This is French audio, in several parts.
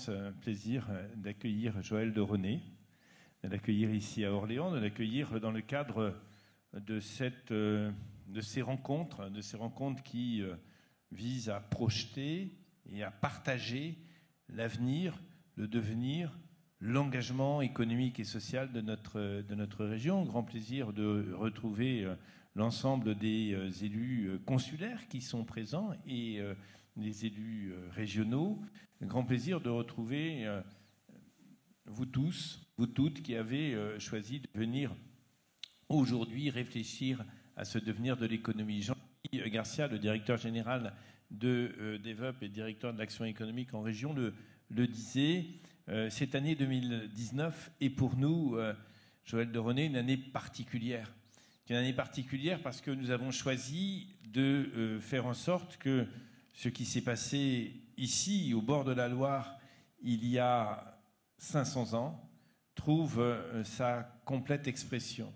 immense plaisir d'accueillir Joël de René, de l'accueillir ici à Orléans, de l'accueillir dans le cadre de ces rencontres qui visent à projeter et à partager l'avenir, le devenir, l'engagement économique et social de notre région. Grand plaisir de retrouver l'ensemble des élus consulaires qui sont présents et des élus régionaux. Grand plaisir de retrouver vous tous, vous toutes qui avez choisi de venir aujourd'hui réfléchir à ce devenir de l'économie. Jean-Louis Garcia, le directeur général de DEVUP et directeur de l'action économique en région, le disait. Cette année 2019 est pour nous, Joël de René, une année particulière. C'est une année particulière parce que nous avons choisi de faire en sorte que ce qui s'est passé ici, au bord de la Loire, il y a 500 ans, trouve sa complète expression.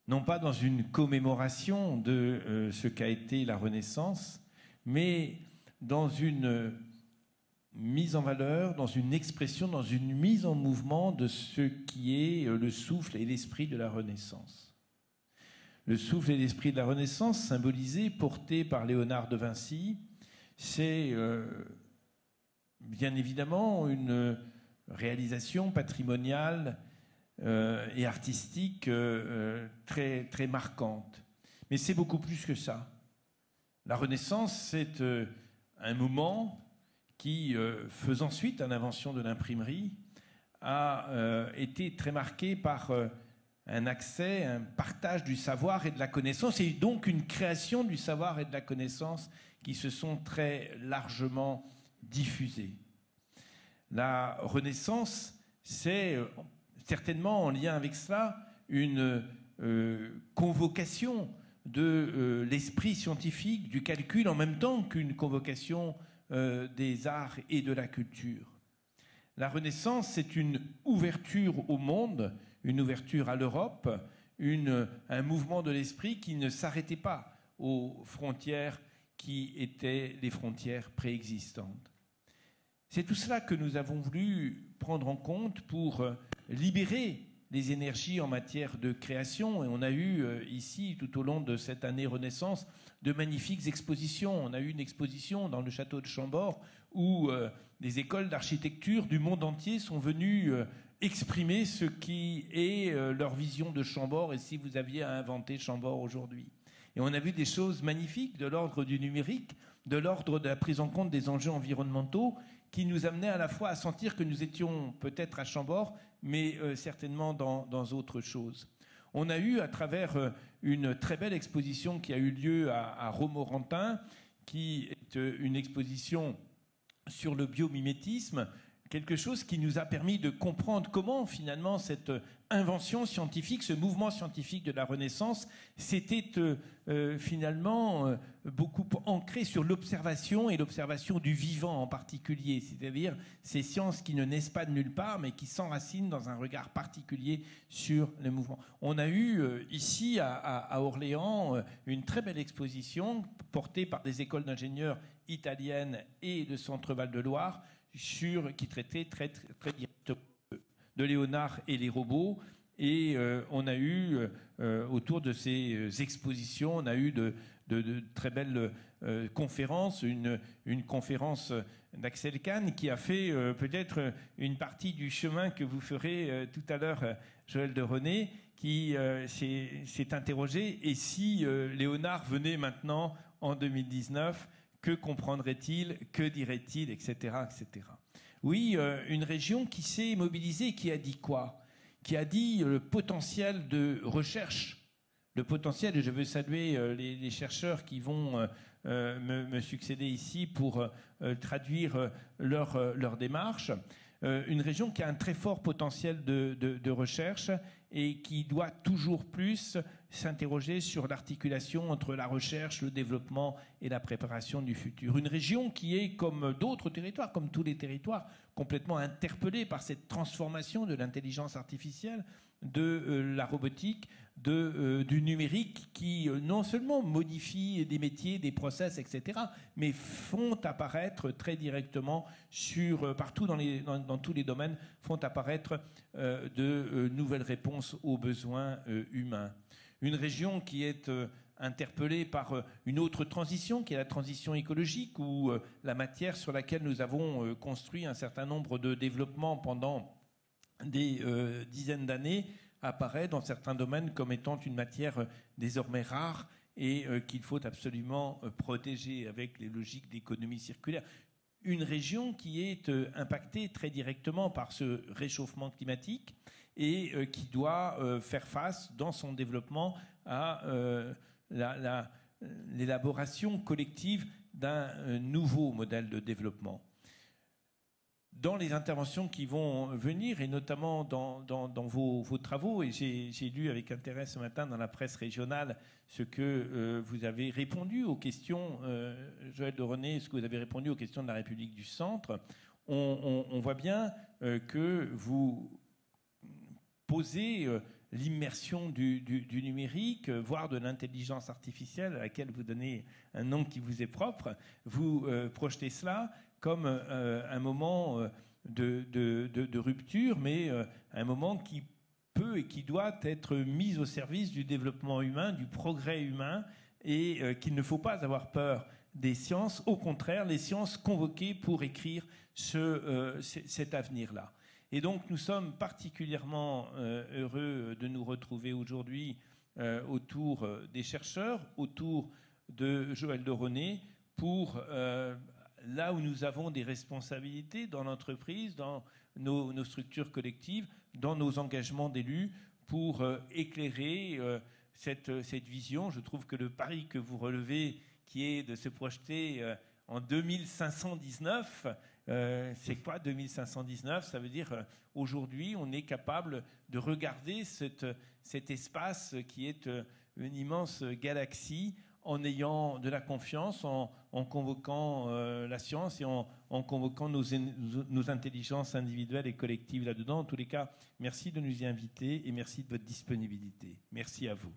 Non pas dans une commémoration de ce qu'a été la Renaissance, mais dans une mise en valeur, dans une expression, dans une mise en mouvement de ce qui est le souffle et l'esprit de la Renaissance. Le souffle et l'esprit de la Renaissance, symbolisé, porté par Léonard de Vinci, c'est bien évidemment une réalisation patrimoniale et artistique très, très marquante. Mais c'est beaucoup plus que ça. La Renaissance, c'est un moment qui, faisant suite à l'invention de l'imprimerie, a été très marqué par un accès, un partage du savoir et de la connaissance, et donc une création du savoir et de la connaissance qui se sont très largement diffusés. La Renaissance, c'est certainement en lien avec cela une convocation de l'esprit scientifique, du calcul, en même temps qu'une convocation des arts et de la culture. La Renaissance, c'est une ouverture au monde, une ouverture à l'Europe, un mouvement de l'esprit qui ne s'arrêtait pas aux frontières qui étaient les frontières préexistantes. C'est tout cela que nous avons voulu prendre en compte pour libérer les énergies en matière de création. Et on a eu ici, tout au long de cette année Renaissance, de magnifiques expositions. On a eu une exposition dans le château de Chambord où des écoles d'architecture du monde entier sont venues exprimer ce qui est leur vision de Chambord et si vous aviez à inventer Chambord aujourd'hui. Et on a vu des choses magnifiques de l'ordre du numérique, de l'ordre de la prise en compte des enjeux environnementaux qui nous amenaient à la fois à sentir que nous étions peut-être à Chambord, mais certainement dans autre chose. On a eu, à travers une très belle exposition qui a eu lieu à Romorantin, qui est une exposition sur le biomimétisme, quelque chose qui nous a permis de comprendre comment, finalement, cette invention scientifique, ce mouvement scientifique de la Renaissance, s'était finalement beaucoup ancré sur l'observation et l'observation du vivant en particulier, c'est-à-dire ces sciences qui ne naissent pas de nulle part, mais qui s'enracinent dans un regard particulier sur le mouvement. On a eu ici, à Orléans, une très belle exposition portée par des écoles d'ingénieurs italiennes et de Centre-Val de Loire, qui traitait très directement de Léonard et les robots. Et on a eu, autour de ces expositions, on a eu de très belles conférences, une conférence d'Axel Kahn qui a fait peut-être une partie du chemin que vous ferez tout à l'heure, Joël de René, qui s'est interrogé, et si Léonard venait maintenant en 2019, que comprendrait-il, que dirait-il, etc., etc. Oui, une région qui s'est mobilisée, qui a dit quoi? Qui a dit le potentiel de recherche, le potentiel, et je veux saluer les chercheurs qui vont me succéder ici pour traduire leur démarche. Une région qui a un très fort potentiel de recherche et qui doit toujours plus s'interroger sur l'articulation entre la recherche, le développement et la préparation du futur. Une région qui est, comme d'autres territoires, comme tous les territoires, complètement interpellée par cette transformation de l'intelligence artificielle. de la robotique, du numérique qui non seulement modifie des métiers, des process, etc., mais font apparaître très directement partout dans tous les domaines, font apparaître de nouvelles réponses aux besoins humains. Une région qui est interpellée par une autre transition, qui est la transition écologique, où la matière sur laquelle nous avons construit un certain nombre de développements pendant des dizaines d'années apparaît dans certains domaines comme étant une matière désormais rare et qu'il faut absolument protéger avec les logiques d'économie circulaire. Une région qui est impactée très directement par ce réchauffement climatique et qui doit faire face dans son développement à l'élaboration collective d'un nouveau modèle de développement. Dans les interventions qui vont venir, et notamment dans vos travaux, et j'ai lu avec intérêt ce matin dans la presse régionale ce que vous avez répondu aux questions, Joël de René, ce que vous avez répondu aux questions de la République du Centre, on voit bien que vous posez l'immersion du numérique, voire de l'intelligence artificielle, à laquelle vous donnez un nom qui vous est propre, vous projetez cela comme un moment de rupture, mais un moment qui peut et qui doit être mis au service du développement humain, du progrès humain, et qu'il ne faut pas avoir peur des sciences. Au contraire, les sciences convoquées pour écrire cet avenir-là. Et donc, nous sommes particulièrement heureux de nous retrouver aujourd'hui autour des chercheurs, autour de Joël de René, pour là où nous avons des responsabilités dans l'entreprise, dans nos structures collectives, dans nos engagements d'élus, pour éclairer cette vision. Je trouve que le pari que vous relevez, qui est de se projeter en 2519, c'est quoi 2519? Ça veut dire aujourd'hui, on est capable de regarder cet espace qui est une immense galaxie, en ayant de la confiance, en convoquant la science et en convoquant nos intelligences individuelles et collectives là-dedans. En tous les cas, merci de nous y inviter et merci de votre disponibilité. Merci à vous.